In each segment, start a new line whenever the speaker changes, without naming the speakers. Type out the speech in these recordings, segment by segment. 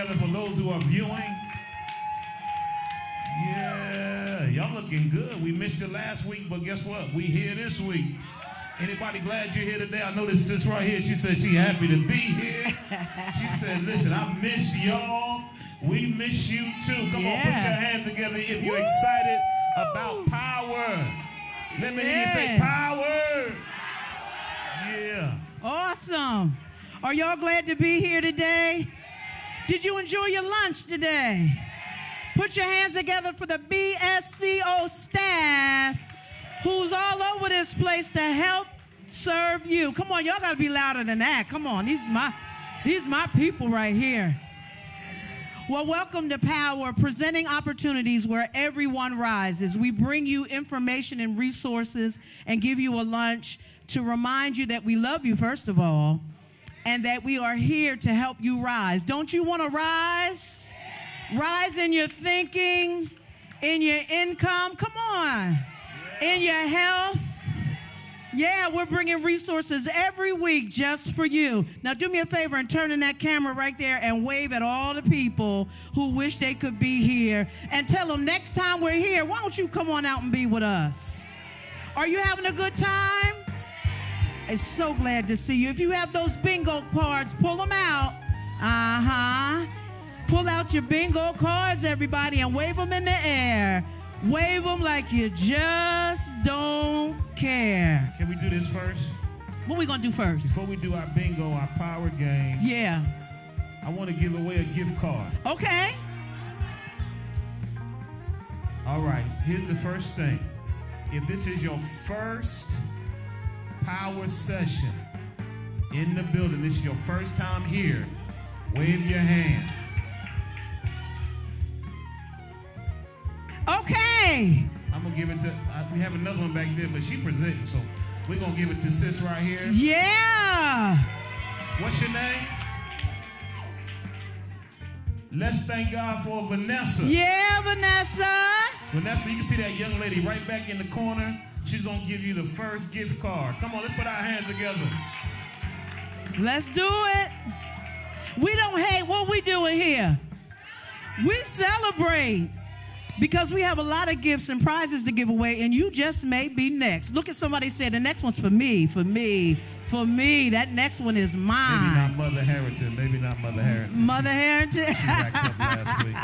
together for those who are viewing. Yeah, y'all looking good. We missed you last week, but guess what? We here this week. Anybody glad you're here today? I know this sis right here. She said she happy to be here. She said, listen, I miss y'all. We miss you too. Come on, put your hands together if you're excited about power. Let me hear you say power. Yeah.
Awesome. Are y'all glad to be here today? Did you enjoy your lunch today? Put your hands together for the BSCO staff who's all over this place to help serve you. Come on, y'all got to be louder than that. Come on, these my people right here. Well, welcome to Power, presenting opportunities where everyone rises. We bring you information and resources and give you a lunch to remind you that we love you, first of all, and that we are here to help you rise. Don't you want to rise? Rise in your thinking, in your income, come on, in your health. Yeah, we're bringing resources every week just for you. Now do me a favor and turn in that camera right there and wave at all the people who wish they could be here and tell them next time we're here, why don't you come on out and be with us? Are you having a good time? I'm so glad to see you. If you have those bingo cards, pull them out. Pull out your bingo cards, everybody, and wave them in the air. Wave them like you just don't care.
Can we do this first?
What we going to do first?
Before we do our bingo, our power game.
Yeah.
I want to give away a gift card.
Okay.
All right. Here's the first thing. If this is your first power session in the building, this is your first time here, wave your hand.
Okay.
I'm going to give it to, we have another one back there, but she presenting, so we're going to give it to sis right here.
Yeah.
What's your name? Let's thank God for Vanessa.
Yeah, Vanessa.
Vanessa, you can see that young lady right back in the corner. She's going to give you the first gift card. Come on, let's put our hands together.
Let's do it. We don't hate what we doing here. We celebrate. Because we have a lot of gifts and prizes to give away, and you just may be next. Look at somebody say, the next one's for me, for me, for me. That next one is mine.
Maybe not Mother Harrington. Maybe not Mother Harrington.
Mother Harrington.
She backed up last week.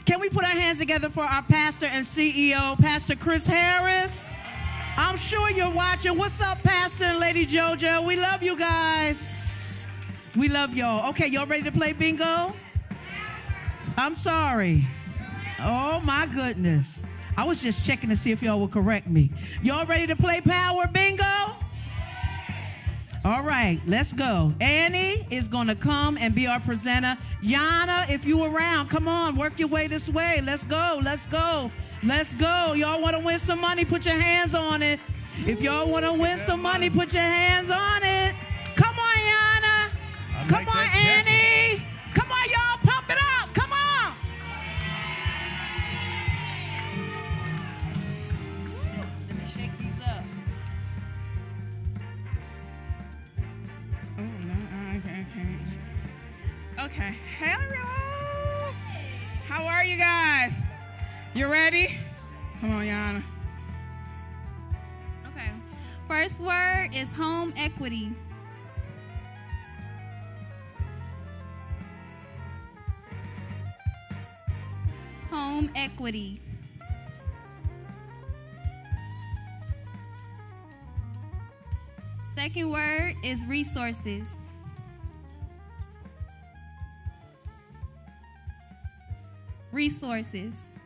Can we put our hands together for our pastor and CEO, Pastor Chris Harris? I'm sure you're watching. What's up, Pastor and Lady JoJo? We love you guys. We love y'all. Okay, y'all ready to play bingo? I'm sorry. Oh, my goodness. I was just checking to see if y'all would correct me. Y'all ready to play power bingo? All right, let's go. Annie is going to come and be our presenter. Yana, if you around, come on, work your way this way. Let's go, let's go, let's go. Y'all want to win some money, put your hands on it. If y'all want to win some money, put your hands on it. Come on, Yana. Come on, Annie. Come on, y'all, pump it up. Come on. Okay. Hello. How are you guys? You ready? Come on, Yana.
Okay. First word is home equity. Home equity. Second word is resources. Resources.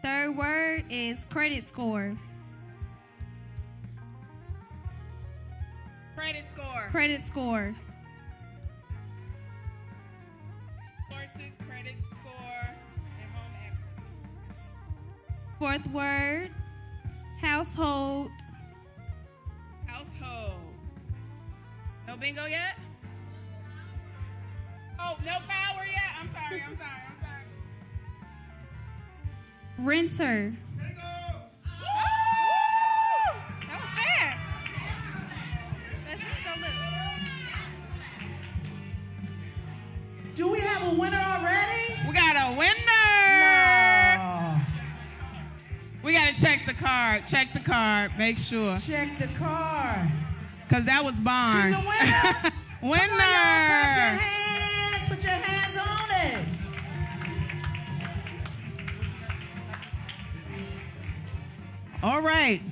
Third word is credit score.
Credit score.
Credit score.
Resources, credit score, and home equity.
Fourth word, household.
Household. No bingo yet? Oh, no power yet? I'm sorry.
Renter.
That was fast.
Let's go look.
Do we have a winner already?
We got a winner.
No.
We got to check the card. Check the card. Make sure.
Check the card.
Because that was Barnes.
She's a winner.
Winner.
Come on, y'all, clap your hands. Put your hands on it. All right.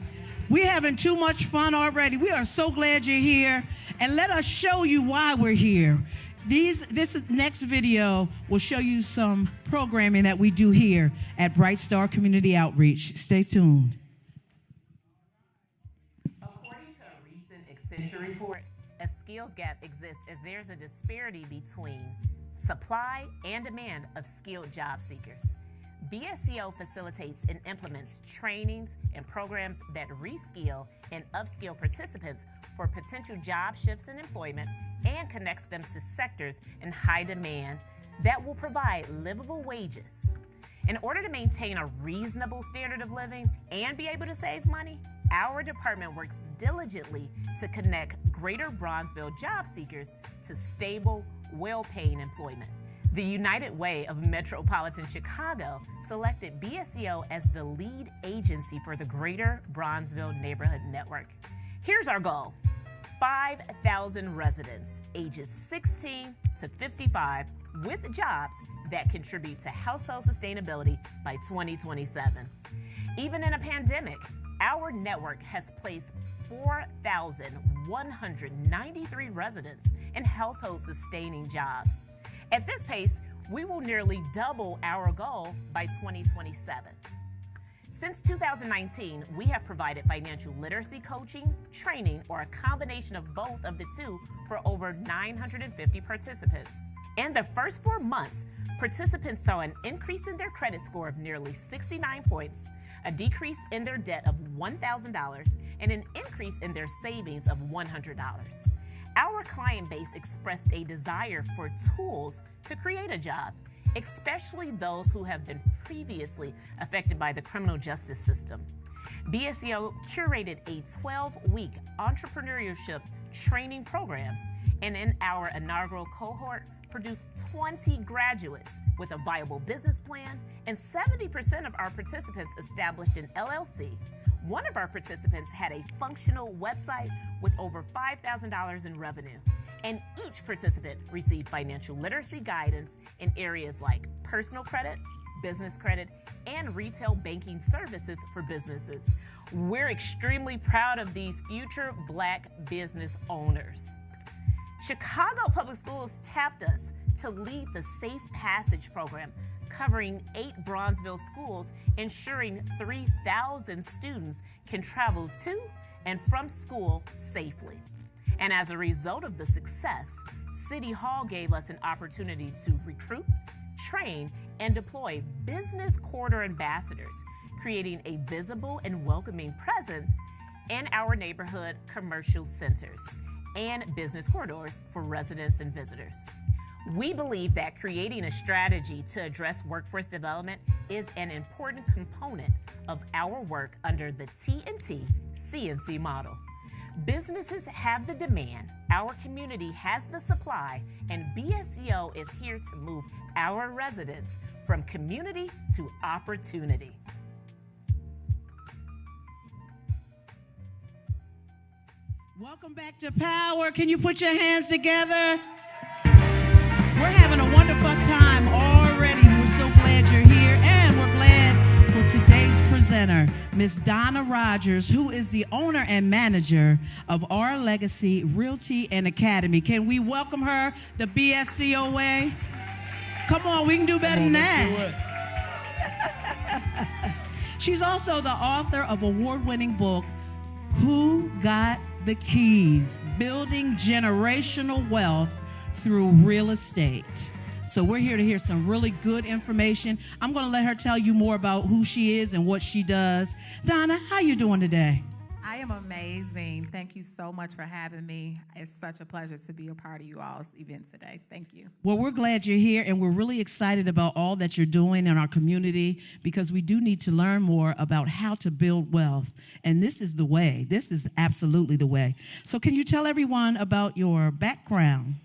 We're having too much fun already. We are so glad you're here. And let us show you why we're here. Next video will show you some programming that we do here at Bright Star Community Outreach. Stay tuned.
According to a recent Accenture report, a skills gap exists as there's a disparity between supply and demand of skilled job seekers. BSCO facilitates and implements trainings and programs that reskill and upskill participants for potential job shifts in employment and connects them to sectors in high demand that will provide livable wages. In order to maintain a reasonable standard of living and be able to save money, our department works diligently to connect Greater Bronzeville job seekers to stable, well-paying employment. The United Way of Metropolitan Chicago selected BSCO as the lead agency for the Greater Bronzeville Neighborhood Network. Here's our goal: 5,000 residents ages 16 to 55 with jobs that contribute to household sustainability by 2027. Even in a pandemic, our network has placed 4,193 residents in household sustaining jobs. At this pace, we will nearly double our goal by 2027. Since 2019, we have provided financial literacy coaching, training, or a combination of both of the two for over 950 participants. In the first 4 months, participants saw an increase in their credit score of nearly 69 points, a decrease in their debt of $1,000, and an increase in their savings of $100. Our client base expressed a desire for tools to create a job, especially those who have been previously affected by the criminal justice system. BSCO curated a 12-week entrepreneurship training program, and in our inaugural cohort, produced 20 graduates with a viable business plan, and 70% of our participants established an LLC. One of our participants had a functional website with over $5,000 in revenue, and each participant received financial literacy guidance in areas like personal credit, business credit, and retail banking services for businesses. We're extremely proud of these future Black business owners. Chicago Public Schools tapped us to lead the Safe Passage program, covering 8 Bronzeville schools, ensuring 3,000 students can travel to and from school safely. And as a result of the success, City Hall gave us an opportunity to recruit, train, and deploy business corridor ambassadors, creating a visible and welcoming presence in our neighborhood commercial centers and business corridors for residents and visitors. We believe that creating a strategy to address workforce development is an important component of our work under the T&T CNC model. Businesses have the demand, our community has the supply, and BSCO is here to move our residents from community to opportunity.
Welcome back to Power. Can you put your hands together? We're having a wonderful time already. We're so glad you're here, and we're glad for today's presenter, Miss Donna Rogers, who is the owner and manager of Our Legacy Realty and Academy. Can we welcome her the BSCO way? Come on, we can do better than that. She's also the author of award-winning book, Who Got the Keys? Building Generational Wealth Through Real Estate. So we're here to hear some really good information. I'm going to let her tell you more about who she is and what she does. Donna, how you doing today?
I am amazing. Thank you so much for having me. It's such a pleasure to be a part of you all's event today. Thank you.
Well, we're glad you're here, and we're really excited about all that you're doing in our community, because we do need to learn more about how to build wealth. And this is the way. This is absolutely the way. So can you tell everyone about your background?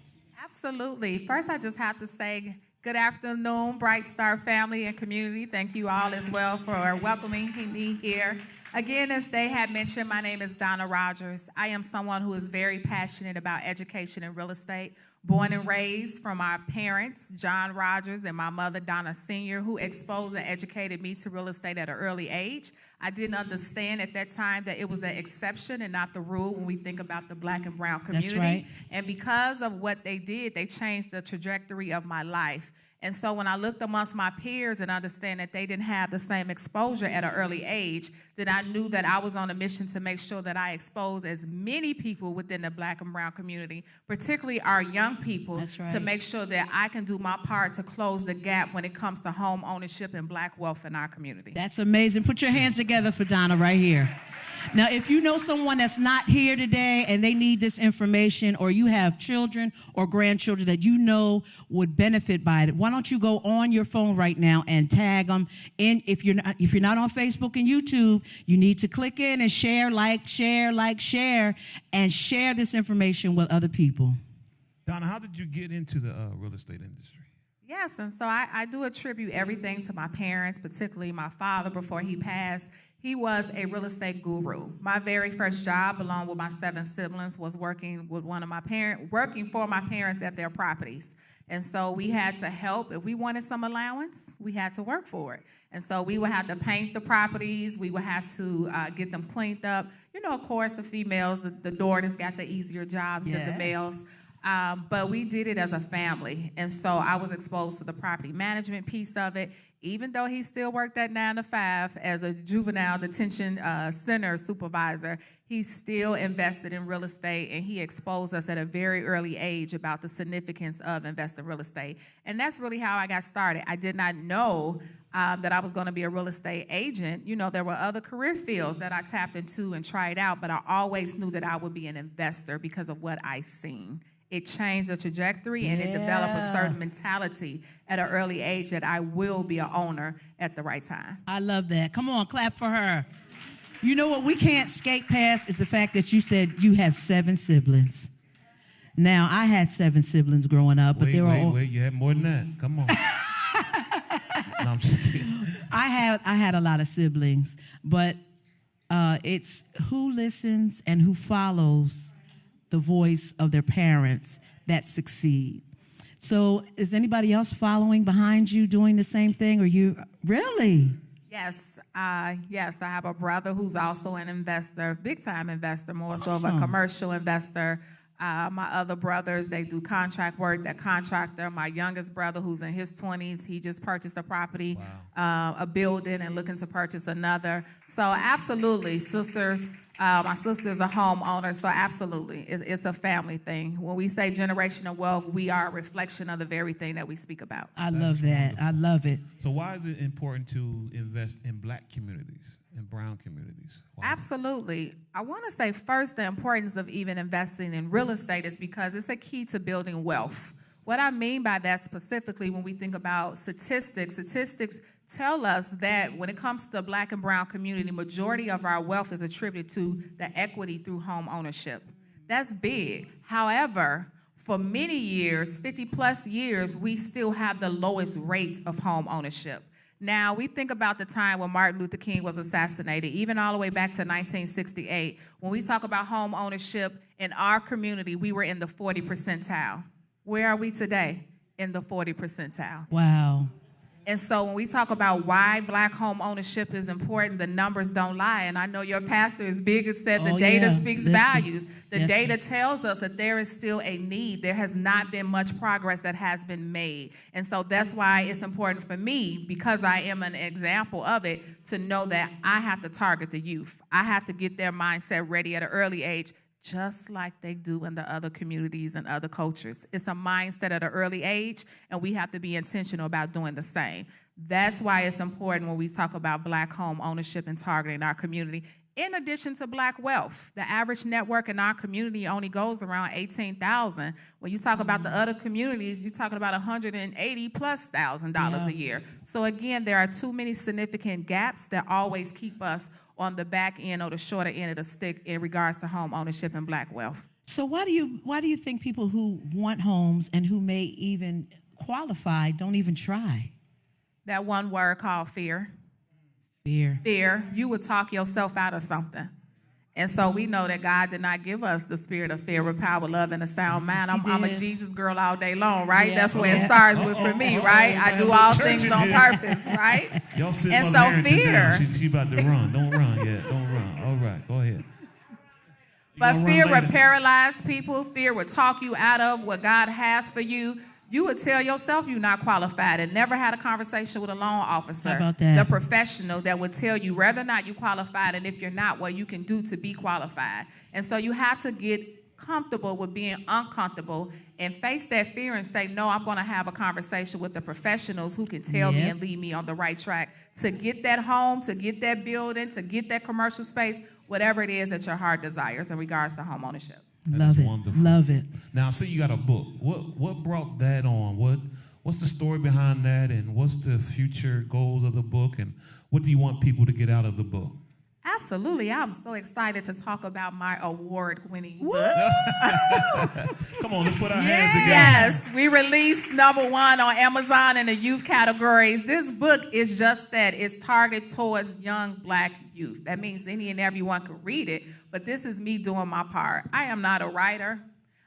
Absolutely. First, I just have to say good afternoon, Bright Star family and community. Thank you all as well for welcoming me here. Again, as they had mentioned, my name is Donna Rogers. I am someone who is very passionate about education and real estate. Born and raised from my parents, John Rogers, and my mother, Donna Sr., who exposed and educated me to real estate at an early age. I didn't understand at that time that it was the exception and not the rule when we think about the Black and brown community.
That's right.
And because of what they did, they changed the trajectory of my life. And so when I looked amongst my peers and understand that they didn't have the same exposure at an early age, then I knew that I was on a mission to make sure that I exposed as many people within the Black and brown community, particularly our young people,
That's right.
to make sure that I can do my part to close the gap when it comes to home ownership and Black wealth in our community.
That's amazing. Put your hands together for Donna right here. Now, if you know someone that's not here today and they need this information, or you have children or grandchildren that you know would benefit by it, why don't you go on your phone right now and tag them in? If you're not on Facebook and YouTube, you need to click in and share, share, and share this information with other people.
Donna, how did you get into the real estate industry?
Yes, and so I do attribute everything to my parents, particularly my father before he passed. He was a real estate guru. My very first job, along with my 7 siblings, was working for my parents at their properties. And so we had to help. If we wanted some allowance, we had to work for it. And so we would have to paint the properties. We would have to get them cleaned up. You know, of course, the females, the daughters got the easier jobs than the males. But we did it as a family. And so I was exposed to the property management piece of it. Even though he still worked at 9 to 5 as a juvenile detention center supervisor, he still invested in real estate, and he exposed us at a very early age about the significance of investing in real estate. And that's really how I got started. I did not know that I was going to be a real estate agent. You know, there were other career fields that I tapped into and tried out, but I always knew that I would be an investor because of what I seen. It changed the trajectory, and it developed a certain mentality at an early age that I will be an owner at the right time.
I love that. Come on, clap for her. You know what we can't skate past is the fact that you said you have 7 siblings. Now, I had 7 siblings growing up, but
Wait, you had more than that. Come on. No, I'm just kidding.
I had a lot of siblings, but it's who listens and who follows the voice of their parents that succeed. So is anybody else following behind you doing the same thing, or you really?
Yes, I have a brother who's also an investor, big-time investor, more so of
Awesome.
a commercial investor. My other brothers, they do contract work, they're contractor. My youngest brother, who's in his 20s, he just purchased a property, a building, and looking to purchase another. So absolutely, sisters. My sister's a homeowner, so absolutely, it's a family thing. When we say generational wealth, we are a reflection of the very thing that we speak about.
I love that. I love it.
So why is it important to invest in Black communities and brown communities? Why?
Absolutely. I want to say first the importance of even investing in real estate is because it's a key to building wealth. What I mean by that specifically when we think about statistics tell us that when it comes to the Black and brown community, majority of our wealth is attributed to the equity through home ownership. That's big. However, for many years, 50-plus years, we still have the lowest rate of home ownership. Now, we think about the time when Martin Luther King was assassinated, even all the way back to 1968. When we talk about home ownership in our community, we were in the 40 percentile. Where are we today? In the 40 percentile.
Wow.
And so when we talk about why Black home ownership is important, the numbers don't lie. And I know your pastor is big and said the data speaks values. The data tells us that there is still a need. There has not been much progress that has been made. And so that's why it's important for me, because I am an example of it, to know that I have to target the youth. I have to get their mindset ready at an early age, just like they do in the other communities and other cultures. It's a mindset at an early age, and we have to be intentional about doing the same. That's why it's important when we talk about Black home ownership and targeting our community. In addition to Black wealth, the average net worth in our community only goes around $18,000. When you talk about the other communities, you're talking about $180,000+ a year. So again, there are too many significant gaps that always keep us on the back end or the shorter end of the stick in regards to home ownership and Black wealth.
So why do you think people who want homes and who may even qualify don't even try?
That one word called fear.
Fear.
Fear. You would talk yourself out of something. And so we know that God did not give us the spirit of fear, with power, love, and a sound mind. I'm a Jesus girl all day long, right?
Yeah.
That's where it starts with for me, right? I do all things on purpose, right?
Y'all sitting
And
up
so
here
fear.
today. She about to run. Don't run yet. Don't run. All right, go ahead.
But
gonna
fear
run
would
later.
paralyze people. Fear would talk you out of what God has for you. You would tell yourself you're not qualified and never had a conversation with a loan officer,
How about that?
the professional that would tell you whether or not you're qualified and if you're not, what you can do to be qualified. And so you have to get comfortable with being uncomfortable and face that fear and say, no, I'm going to have a conversation with the professionals who can tell me
Yep.
and lead me on the right track to get that home, to get that building, to get that commercial space, whatever it is that your heart desires in regards to home ownership.
That
Love
is
it.
wonderful.
Love it.
Now, I see you got a book. What brought that on? What's the story behind that, and what's the future goals of the book, and what do you want people to get out of the book?
Absolutely. I'm so excited to talk about my award-winning book.
Come on, let's put our hands together.
Yes, we released #1 on Amazon in the youth categories. This book is just that. It's targeted towards young Black youth. That means any and everyone can read it, but this is me doing my part. I am not a writer.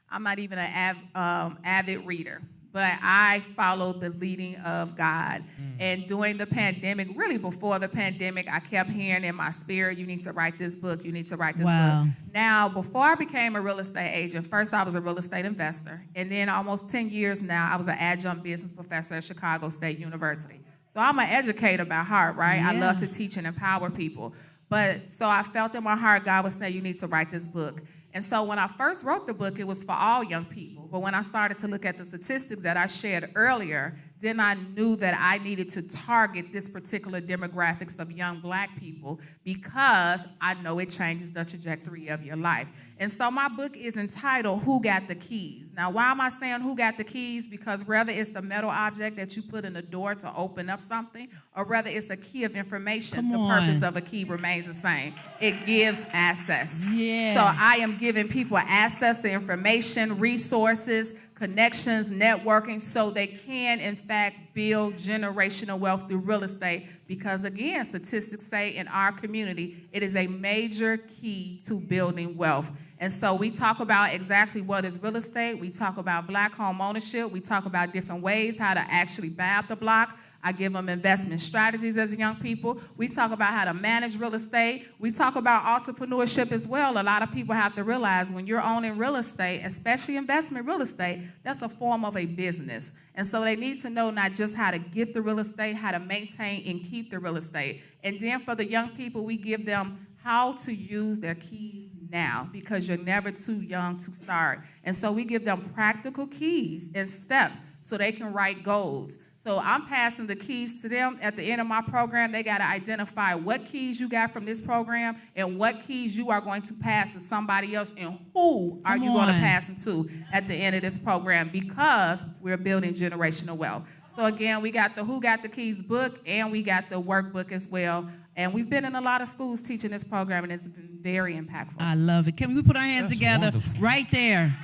I'm not even an avid reader, but I followed the leading of God. And during the pandemic, really before the pandemic, I kept hearing in my spirit, you need to write this book, you need to write this
Wow.
book. Now, before I became a real estate agent, first I was a real estate investor, and then almost 10 years now, I was an adjunct business professor at Chicago State University. So I'm an educator by heart, right? I
Yeah.
love to teach and empower people. But so I felt in my heart, God was saying, you need to write this book. And so when I first wrote the book, it was for all young people. But when I started to look at the statistics that I shared earlier, then I knew that I needed to target this particular demographics of young Black people because I know it changes the trajectory of your life. And so my book is entitled, Who Got the Keys? Now, why am I saying who got the keys? Because whether it's the metal object that you put in the door to open up something, or whether it's a key of information,
Come
the
on.
purpose of a key remains the same. It gives access.
Yeah.
So I am giving people access to information, resources, connections, networking, so they can, in fact, build generational wealth through real estate. Because, again, statistics say in our community, it is a major key to building wealth. And so we talk about exactly what is real estate. We talk about Black home ownership. We talk about different ways how to actually buy out the block. I give them investment strategies as young people. We talk about how to manage real estate. We talk about entrepreneurship as well. A lot of people have to realize when you're owning real estate, especially investment real estate, that's a form of a business. And so they need to know not just how to get the real estate, how to maintain and keep the real estate. And then for the young people, we give them how to use their keys now, because you're never too young to start. And so we give them practical keys and steps so they can write goals. So I'm passing the keys to them at the end of my program. They got to identify what keys you got from this program and what keys you are going to pass to somebody else, and who are you going to pass them to at the end of this program, because we're building generational wealth. So again, we got the Who Got the Keys book, and we got the workbook as well. And we've been in a lot of schools teaching this program, and it's been very impactful.
I love it. Can we put our hands
That's
together
wonderful.
right there?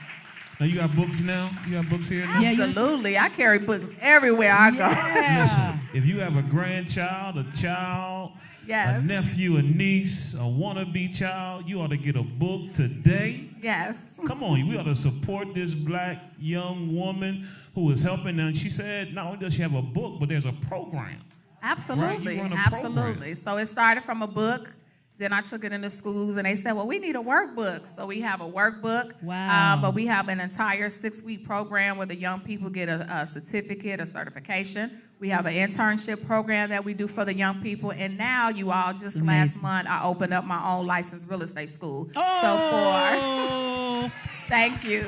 Now, you got books now? You got books here now?
Yeah,
Absolutely. I carry books everywhere I go.
Yeah.
Listen, if you have a grandchild, a child,
Yes.
a nephew, a niece, a wannabe child, you ought to get a book today.
Yes.
Come on, we ought to support this Black young woman who is helping. And she said not only does she have a book, but there's a program.
Absolutely.
Right, you run a
Absolutely.
program.
So it started from a book. Then I took it into schools, and they said, well, we need a workbook. So we have a workbook.
Wow.
But we have an entire 6-week program where the young people get a certificate, a certification. We have an internship program that we do for the young people. And now, you all, just
Amazing.
last month, I opened up my own licensed real estate school.
Oh.
Thank you.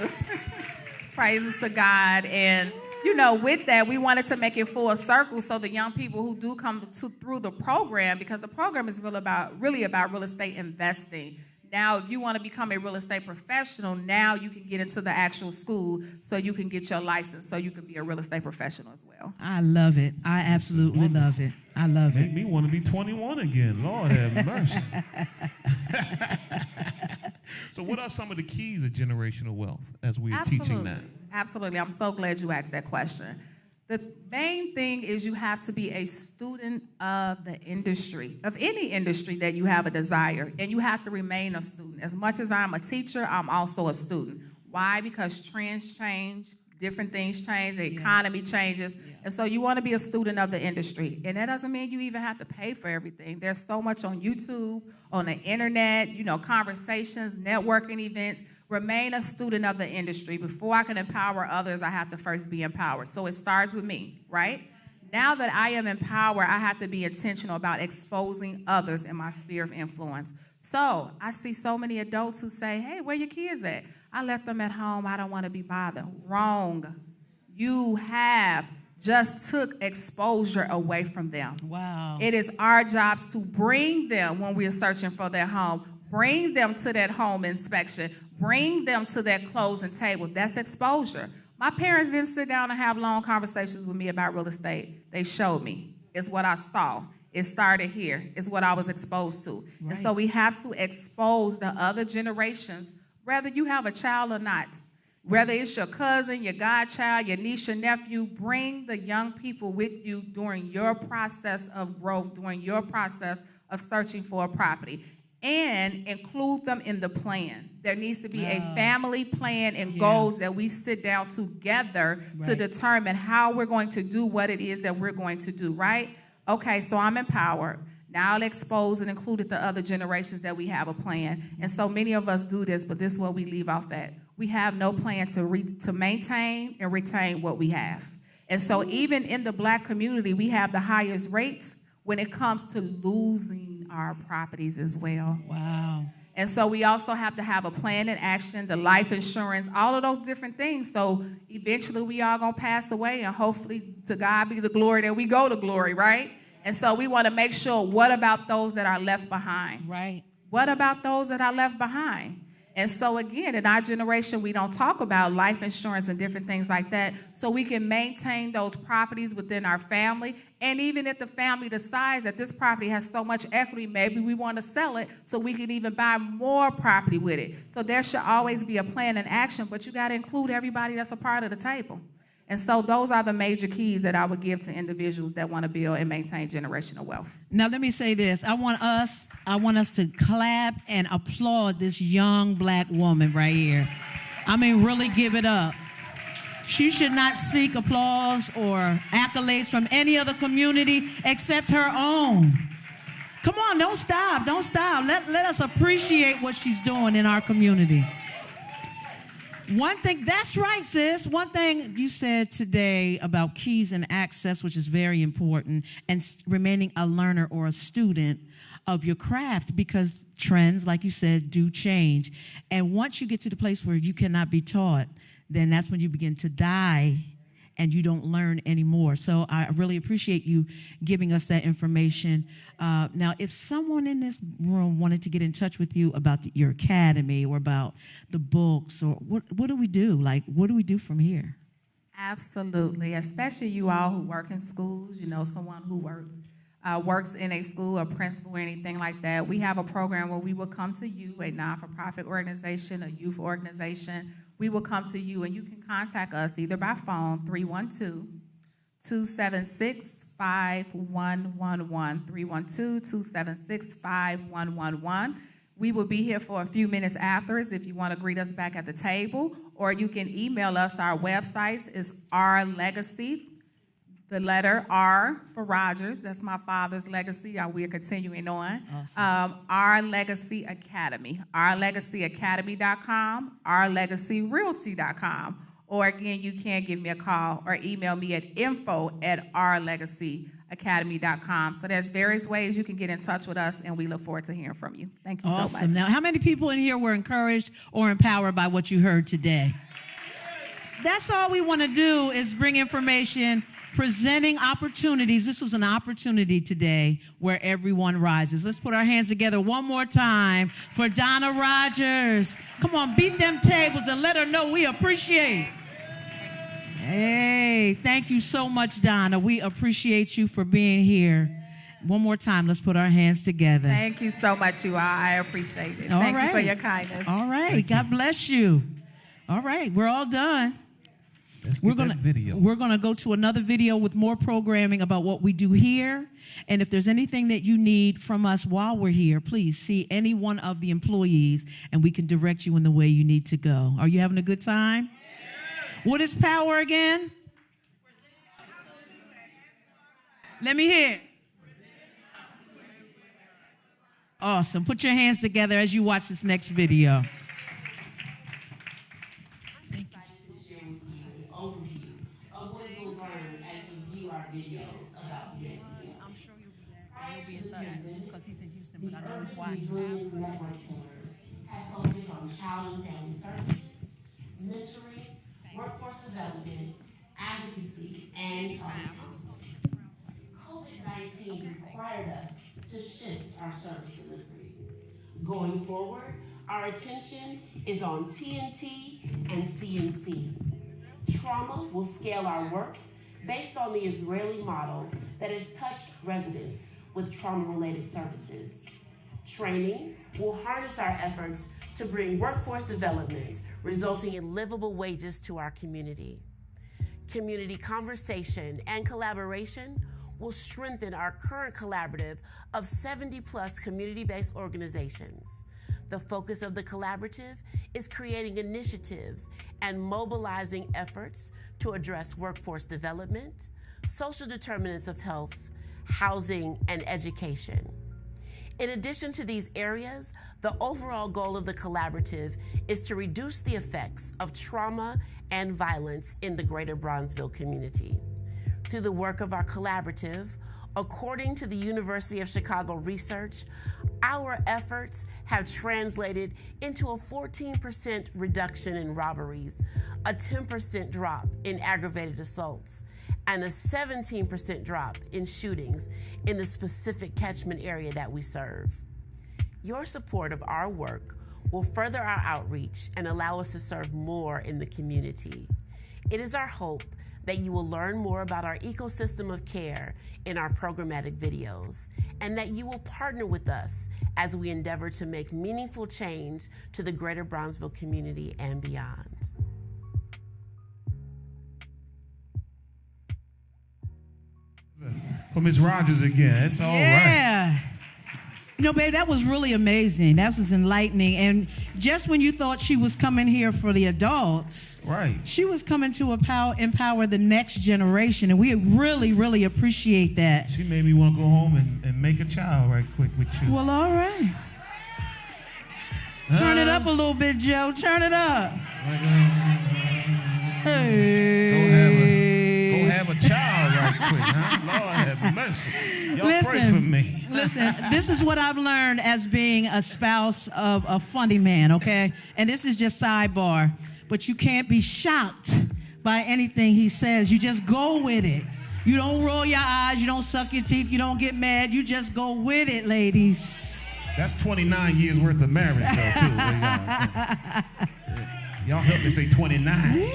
Praises to God. And, you know, with that, we wanted to make it full circle so the young people who do come through the program, because the program is really about real estate investing. Now, if you want to become a real estate professional, now you can get into the actual school so you can get your license, so you can be a real estate professional as well.
I love it. I absolutely love it. I love
Make
it.
me want to be 21 again. Lord have mercy. So what are some of the keys of generational wealth as we are teaching that?
Absolutely. I'm so glad you asked that question. The main thing is you have to be a student of the industry, of any industry that you have a desire, and you have to remain a student. As much as I'm a teacher, I'm also a student. Why? Because trends change, different things change, the economy changes, and so you want to be a student of the industry. And that doesn't mean you even have to pay for everything. There's so much on YouTube, on the internet, conversations, networking events. Remain a student of the industry. Before I can empower others, I have to first be empowered. So it starts with me, right? Now that I am empowered, I have to be intentional about exposing others in my sphere of influence. So I see so many adults who say, hey, where your kids at? I left them at home. I don't want to be bothered. Wrong. You have just took exposure away from them.
Wow.
It is our jobs to bring them when we are searching for their home. Bring them to that home inspection. Bring them to that closing table. That's exposure. My parents didn't sit down and have long conversations with me about real estate. They showed me. It's what I saw. It started here. It's what I was exposed to. Right. And so we have to expose the other generations, whether you have a child or not. Whether it's your cousin, your godchild, your niece, your nephew, bring the young people with you during your process of growth, during your process of searching for a property. And include them in the plan. There needs to be a family plan and goals that we sit down together to determine how we're going to do what it is that we're going to do, right? Okay, so I'm empowered. Now I'll expose and include the other generations that we have a plan. And so many of us do this, but this is what we leave off at. We have no plan to maintain and retain what we have. And so even in the Black community, we have the highest rates when it comes to losing our properties as well.
Wow.
And so we also have to have a plan in action, the life insurance, all of those different things. So eventually we all gonna pass away, and hopefully to God be the glory that we go to glory, right? And so we want to make sure, what about those that are left behind?
Right.
What about those that are left behind? And so again, in our generation, we don't talk about life insurance and different things like that, so we can maintain those properties within our family. And even if the family decides that this property has so much equity, maybe we want to sell it so we can even buy more property with it. So there should always be a plan and action, but you got to include everybody that's a part of the table. And so those are the major keys that I would give to individuals that want to build and maintain generational wealth.
Now let me say this. I want us to clap and applaud this young Black woman right here. I mean, really give it up. She should not seek applause or accolades from any other community except her own. Come on, don't stop. Don't stop. Let us appreciate what she's doing in our community. One thing, that's right, sis. One thing you said today about keys and access, which is very important, and remaining a learner or a student of your craft, because trends, like you said, do change. And once you get to the place where you cannot be taught, then that's when you begin to die and you don't learn anymore. So I really appreciate you giving us that information. Now, if someone in this room wanted to get in touch with you about your academy or about the books, or what do we do? Like, what do we do from here?
Absolutely, especially you all who work in schools, someone who works in a school, a principal or anything like that. We have a program where we will come to you, a non-for-profit organization, a youth organization. We will come to you, and you can contact us either by phone, 312-276-5111, 312-276-5111. We will be here for a few minutes afterwards if you want to greet us back at the table, or you can email us. Our website is Our Legacy, the letter R for Rogers. That's my father's legacy. We're continuing on. Awesome. Our Legacy Academy, ourlegacyacademy.com, ourlegacyrealty.com. Or again, you can give me a call or email me at info@ourlegacyacademy.com. So there's various ways you can get in touch with us, and we look forward to hearing from you. Thank you so much.
Awesome. Now, how many people in here were encouraged or empowered by what you heard today? That's all we want to do, is bring information, presenting opportunities. This was an opportunity today where everyone rises. Let's put our hands together one more time for Donna Rogers. Come on, beat them tables and let her know we appreciate. Hey, thank you so much, Donna. We appreciate you for being here. One more time, let's put our hands together.
Thank you so much, you all. I appreciate it.
All
Thank
right.
you for your kindness.
All right. God bless you. All right. We're all done.
Let's get that video.
We're going to go to another video with more programming about what we do here. And if there's anything that you need from us while we're here, please see any one of the employees and we can direct you in the way you need to go. Are you having a good time? Yeah. What is power again? Let me hear. Awesome. Put your hands together as you watch this next video. But I know his wife.
Network pillars have focused on child and family services, mentoring, workforce development, advocacy, and trauma counseling. COVID-19 required us to shift our service delivery. Going forward, our attention is on TNT and CNC. Trauma will scale our work based on the Israeli model that has touched residents with trauma-related services. Training will harness our efforts to bring workforce development, resulting in livable wages to our community. Community conversation and collaboration will strengthen our current collaborative of 70+ community-based organizations. The focus of the collaborative is creating initiatives and mobilizing efforts to address workforce development, social determinants of health, housing, and education. In addition to these areas, the overall goal of the collaborative is to reduce the effects of trauma and violence in the greater Bronzeville community. Through the work of our collaborative, according to the University of Chicago research, our efforts have translated into a 14% reduction in robberies, a 10% drop in aggravated assaults, and a 17% drop in shootings in the specific catchment area that we serve. Your support of our work will further our outreach and allow us to serve more in the community. It is our hope that you will learn more about our ecosystem of care in our programmatic videos, and that you will partner with us as we endeavor to make meaningful change to the greater Bronzeville community and beyond.
For Ms. Rogers again. That's all right.
Yeah. You know, babe, that was really amazing. That was enlightening. And just when you thought she was coming here for the adults,
Right.
she was coming to empower the next generation. And we really, really appreciate that.
She made me want to go home and make a child right quick with you.
Well, all right. Turn it up a little bit, Joe. Turn it up. Hey.
Go have a child right quick, huh? Lord have mercy. Y'all pray for me.
Listen, this is what I've learned as being a spouse of a funny man, okay? And this is just sidebar. But you can't be shocked by anything he says. You just go with it. You don't roll your eyes. You don't suck your teeth. You don't get mad. You just go with it, ladies.
That's 29 years worth of marriage, though, too. Y'all help me say 29.
Woo.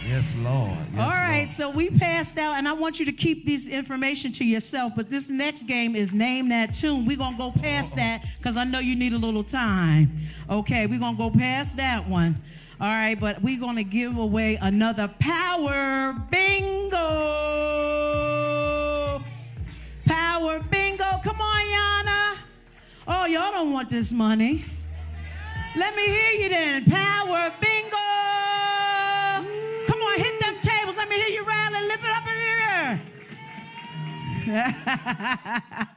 Yes, Lord. Yes,
All right,
Lord.
so we passed out, and I want you to keep this information to yourself, but this next game is Name That Tune. We're going to go past that because I know you need a little time. Okay, we're going to go past that one. All right, but we're going to give away another Power Bingo. Power Bingo. Come on, Yana. Oh, y'all don't want this money. Let me hear you then. Power Bingo. Come on, hit them tables. Let me hear you rattle. Lift it up in here.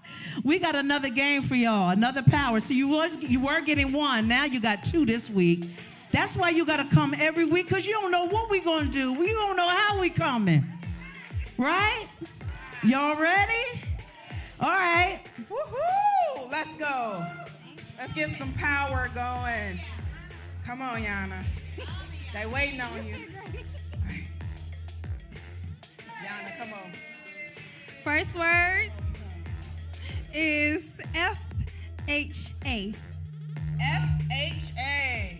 We got another game for y'all, another power. So you were getting one. Now you got two this week. That's why you got to come every week, because you don't know what we're going to do. We don't know how we coming. Right? Y'all ready? All right.
Woohoo! Let's go. Let's get some power going. Come on, Yana. They waiting on you. Yana, come on.
First word is FHA.
FHA.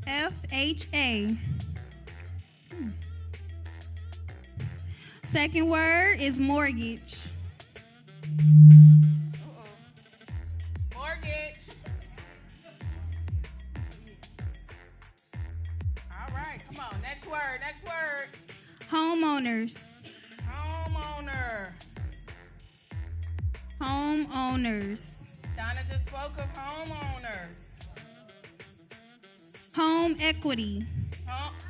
FHA. Second word is mortgage.
Mortgage. All right, come on. Next word. Next word.
Homeowners.
Homeowner.
Homeowners.
Donna just spoke of homeowners.
Home equity.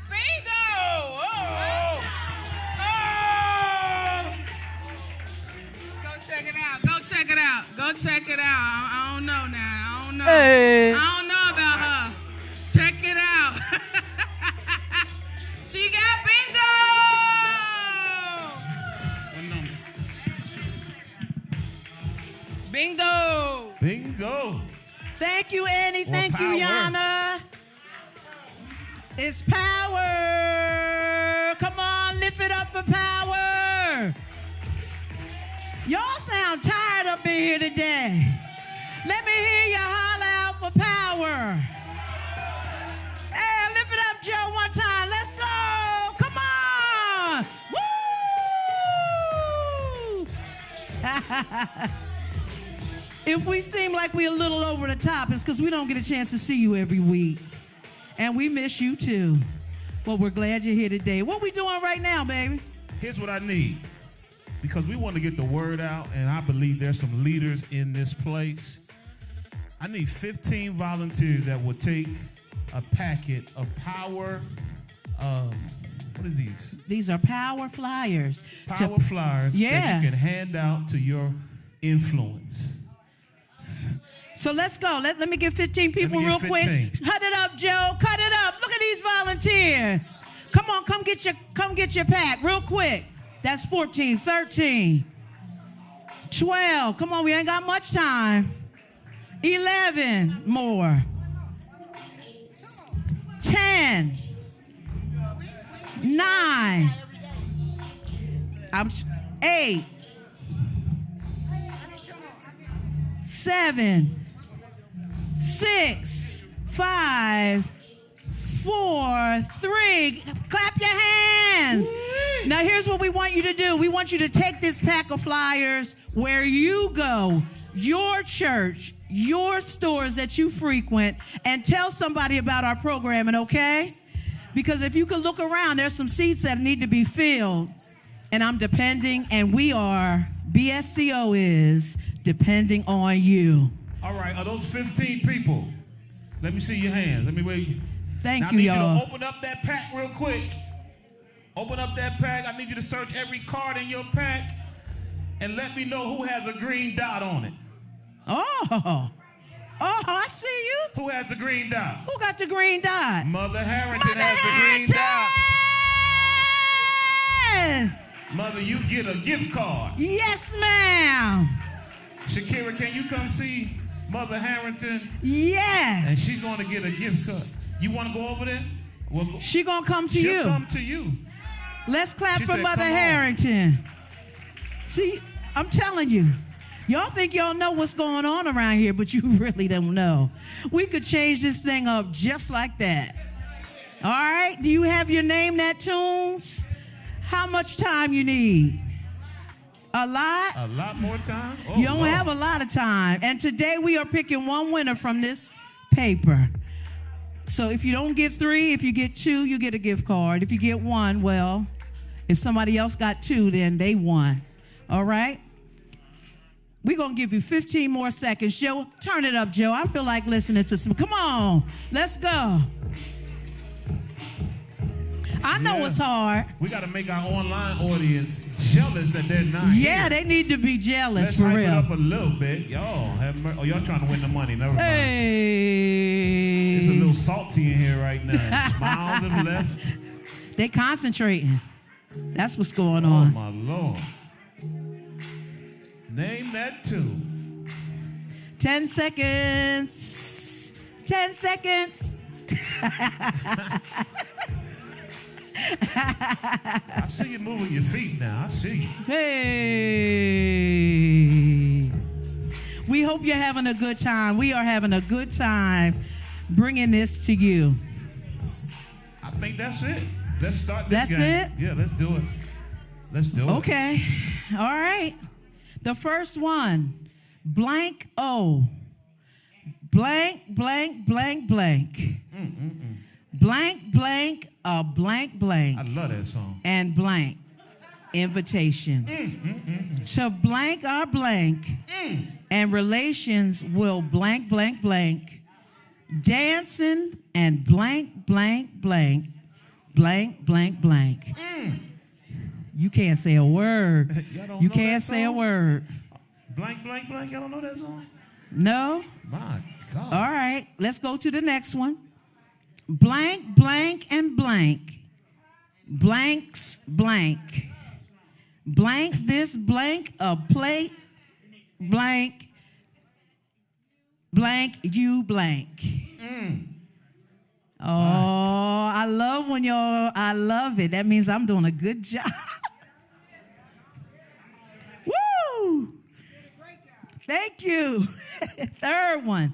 Bingo! Oh! Oh! Go check it out. Go check it out. Go check it out. I don't know now. I don't know.
Hey.
I don't know about her. Check it out. She got bingo!
What number?
Bingo!
Bingo.
Thank you, Annie.
Or
Thank
power.
you, Yana. It's power. Come on, lift it up for power. Y'all sound tired up in here today. Let me hear you holler out for power. Hey, lift it up, Joe, one time. Let's go. Come on. Woo! If we seem like we're a little over the top, it's because we don't get a chance to see you every week. And we miss you too. Well, we're glad you're here today. What we doing right now, baby?
Here's what I need. Because we want to get the word out, and I believe there's some leaders in this place. I need 15 volunteers that will take a packet of power. What are these?
These are power flyers.
Power flyers
Yeah.
that you can hand out to your influence.
So let's go. Let me get 15 people
get
real
15.
quick. Cut it up, Joe. Cut it up. Look at these volunteers. Come on, come get your pack real quick. That's 14, 13, 12. Come on, we ain't got much time. 11 more. 10. 9. 8. 7. 6, 5, 4, 3. Clap your hands. Now here's what we want you to do. We want you to take this pack of flyers where you go, your church, your stores that you frequent, and tell somebody about our programming, okay? Because if you could look around, there's some seats that need to be filled. And I'm depending, and we are, BSCO is depending on you.
All right, are those 15 people? Let me see your hands. Let me wait.
Thank
now,
you,
I need
y'all.
you to open up that pack real quick. Open up that pack. I need you to search every card in your pack and let me know who has a green dot on it.
Oh, I see you.
Who has the green dot?
Who got the green dot?
Mother Harrington
Mother
has the green
Harrington!
dot. Mother, you get a gift card.
Yes, ma'am.
Shakira, can you come see Mother Harrington?
Yes.
And she's going to get a gift card. You want to go over there? Well,
She gonna come to
she'll
you.
come to you.
Let's clap
She
for
said,
Mother
"Come on."
Harrington. See, I'm telling you, y'all think y'all know what's going on around here, but you really don't know. We could change this thing up just like that. All right? Do you have your name that tunes? How much time you need? A lot?
A lot more time? Oh,
You don't
Lord.
have a lot of time. And today we are picking one winner from this paper. So if you don't get 3, if you get 2, you get a gift card. If you get 1, well, if somebody else got 2, then they won. All right? We're going to give you 15 more seconds. Joe, turn it up, Joe. I feel like listening to some. Come on. Let's go. I know it's hard.
We got to make our online audience jealous that they're not
Yeah,
here.
they need to be jealous
Let's
for
hype
real.
it up a little bit. Y'all y'all trying to win the money. Never mind.
Hey.
It's a little salty in here right now. Smiles have left.
They concentrating. That's what's going
Oh,
on.
my Lord. Name that tune.
10 seconds. 10 seconds.
I see you moving your feet now. I see you.
Hey. We hope you're having a good time. We are having a good time bringing this to you.
I think that's it. Let's start this
That's
game.
it?
Yeah, let's do it. Let's do it.
Okay. All right. The first one, blank O. Blank, blank, blank, blank. Blank, blank, a blank, blank.
I love that song.
And blank. Invitations. To blank our blank. And relations will blank, blank, blank. Dancing and blank, blank, blank. Blank, blank, blank. You can't say a word. You can't say a word.
Blank, blank, blank. Y'all don't know that song?
No?
My God.
All right, let's go to the next one. Blank, blank, and blank. Blanks, blank. Blank this, blank, a plate. Blank, blank, you blank. Oh, I love when y'all, I love it. That means I'm doing a good job. Woo! Thank you. Third one.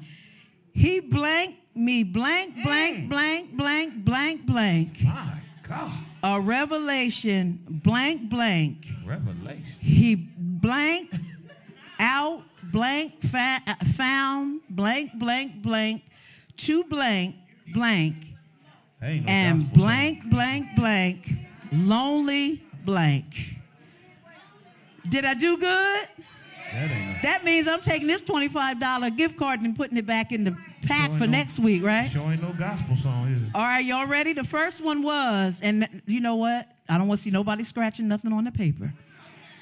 He blanked me blank, blank, blank, blank, blank, blank.
My God.
A revelation, blank, blank.
Revelation.
He blanked out, blank, found, blank, blank, blank, to blank, blank,
Ain't no
and
gospel
blank,
song.
blank, blank, lonely, blank. Did I do good?
That ain't
That means I'm taking this $25 gift card and putting it back in the pack
Sure
for
ain't no-
next week, right?
Sure ain't no gospel song, is it?
All right, y'all ready? The first one was, and you know what? I don't want to see nobody scratching nothing on the paper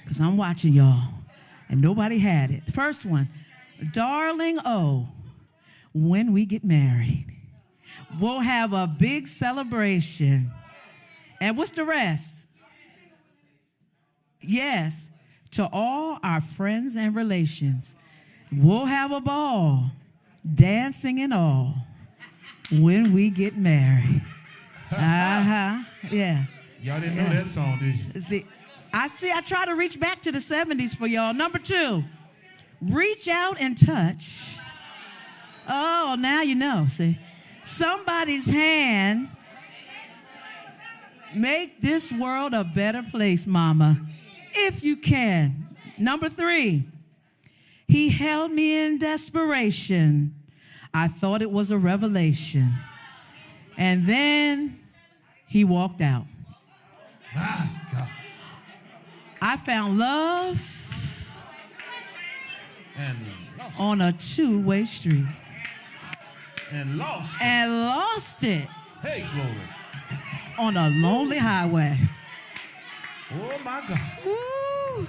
because I'm watching y'all, and nobody had it. The first one, darling, oh, when we get married, we'll have a big celebration. And what's the rest? Yes, to all our friends and relations, we'll have a ball, dancing and all, when we get married. Yeah.
Y'all didn't know that song, did you?
See, I try to reach back to the 70s for y'all. Number 2, reach out and touch. Oh, now you know, see. Somebody's hand. Make this world a better place, mama, if you can. Number 3, he held me in desperation. I thought it was a revelation. And then he walked out.
My God.
I found love
And lost,
on a 2-way street
and lost it.
and lost it
Hey, glory.
on a lonely highway.
Oh, my God.
Woo.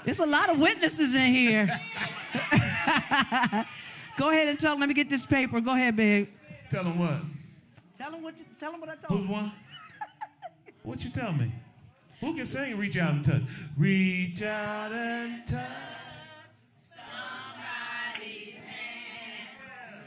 There's a lot of witnesses in here. Go ahead and tell them. Let me get this paper. Go ahead, babe.
Tell them what?
Tell them what I told
Who's one? What you tell me? Who can sing Reach Out and Touch? Reach out and touch.
Somebody's hand.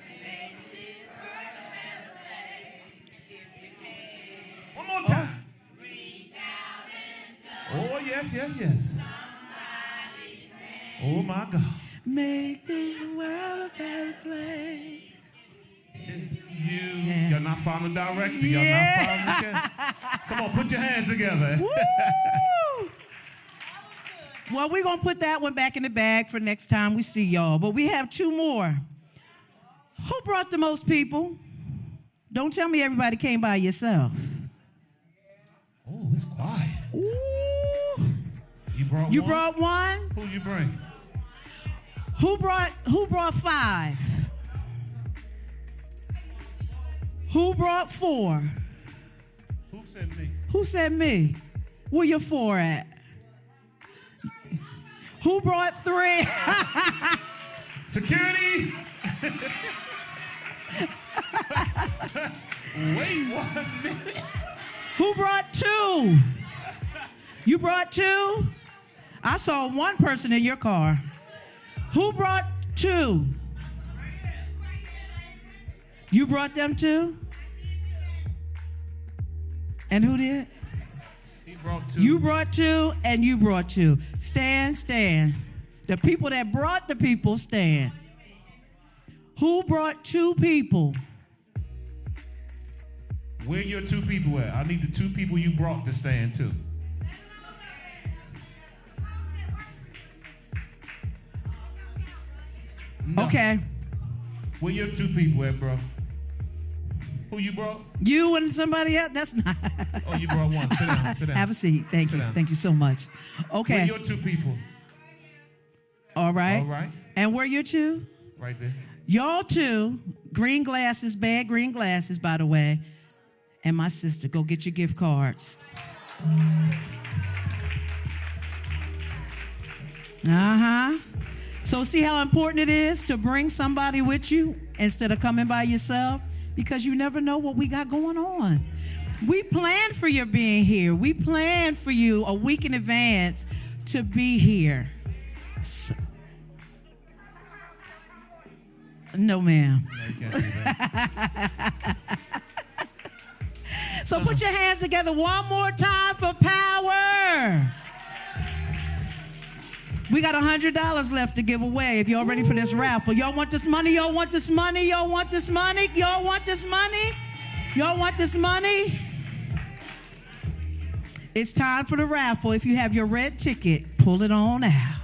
Make this world a better place. If you can.
One more time.
Reach out and touch
Oh, yes, yes, yes.
somebody's hand.
Oh, my God.
Make this world a better place.
You're not following the director. You're not following the Come on, put your hands together.
Woo! Well, we're going to put that one back in the bag for next time we see y'all. But we have 2 more. Who brought the most people? Don't tell me everybody came by yourself.
Oh, it's quiet.
Ooh.
You brought one?
Brought one?
Who'd you bring?
Who brought 5? Who brought 4?
Who said me?
Who said me? Where your 4 at? Who brought 3?
Security! Wait 1 minute.
Who brought 2? You brought 2? I saw 1 person in your car. Who brought 2? You brought them 2? And who did?
He brought 2.
You brought 2 and you brought 2. Stand. The people that brought the people, stand. Who brought 2 people?
Where your 2 people at? I need the 2 people you brought to stand too. No.
Okay.
Where your two people at, bro? Who you brought?
You and somebody else? That's not.
Oh, you brought one. Sit down. Sit down.
Have a seat. Thank
Sit
you.
down.
Thank you so much. Okay.
Where your two people?
All right.
All right.
And where your two?
Right there.
Y'all two, green glasses, bad green glasses, by the way. And my sister, go get your gift cards. Uh-huh. So see how important it is to bring somebody with you instead of coming by yourself? Because you never know what we got going on. We planned for your being here. We planned for you a week in advance to be here. So, no, ma'am.
No, you can't do that.
So put your hands together one more time for power. We got $100 left to give away if y'all ready for this raffle. Y'all want this money? Y'all want this money? Y'all want this money? Y'all want this money? Y'all want this money? It's time for the raffle. If you have your red ticket, pull it on out.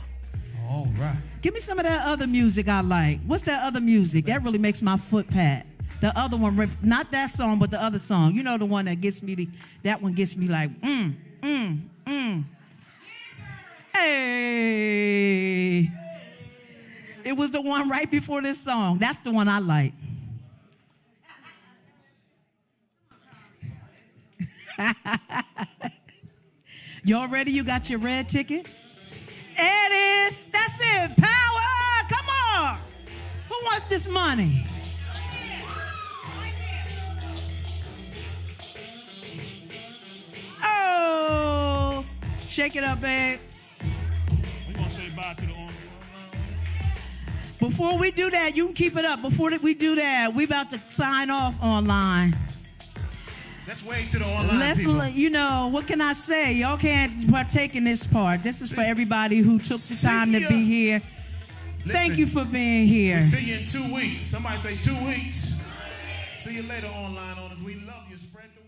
All right.
Give me some of that other music I like. What's that other music? That really makes my foot pat. The other one, not that song, but the other song. You know the one that gets me, that one gets me like, Hey. It was the one right before this song. That's the one I like. Y'all ready? You got your red ticket? It is. That's it. Power. Come on. Who wants this money? Oh. Shake it up, babe.
We're going to say bye to the owner.
Before we do that, you can keep it up. Before we do that, we about to sign off online.
Let's wait to the online people.
You know, what can I say? Y'all can't partake in this part. This is for everybody who took the time to be here. Thank you for being here.
We'll see you in 2 weeks. Somebody say 2 weeks. See you later online owners. We love you. Spread the